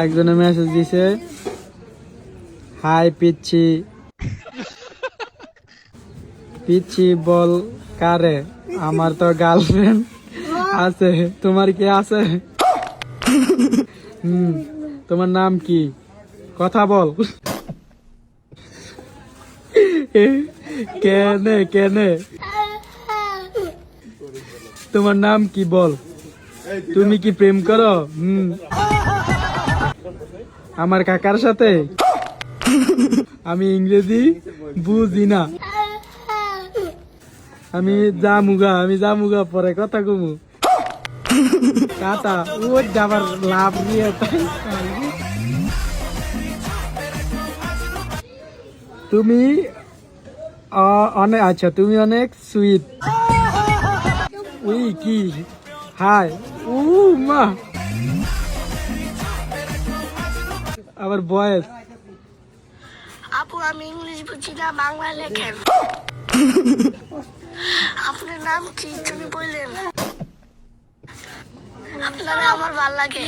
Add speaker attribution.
Speaker 1: একজনে মেসেজ দিছে, হাই পিচ্ছি পিচ্ছি বল কারে, আমার তো গার্লফ্রেন্ড আছে, তোমার কি আছে? তোমার নাম কি, কথা বল। কেনে কেনে তোমার নাম কি বল, তুমি কি প্রেম করো? আমার কাকার সাথে? আমি ইংরেজি বুঝি না, আমি জামুগা পরে কথা কমু। কাটা ও যাবার লাভ নিয়ে তুমি অনেক, আচ্ছা তুমি অনেক সুইট। উই কি হাই উ মা, আবার বয়স।
Speaker 2: আপু আমি ইংলিশ বুঝি না, বাংলা লেখেন। আপনার নাম কি তুমি বললেন? আপনারা আমার ভাল লাগে।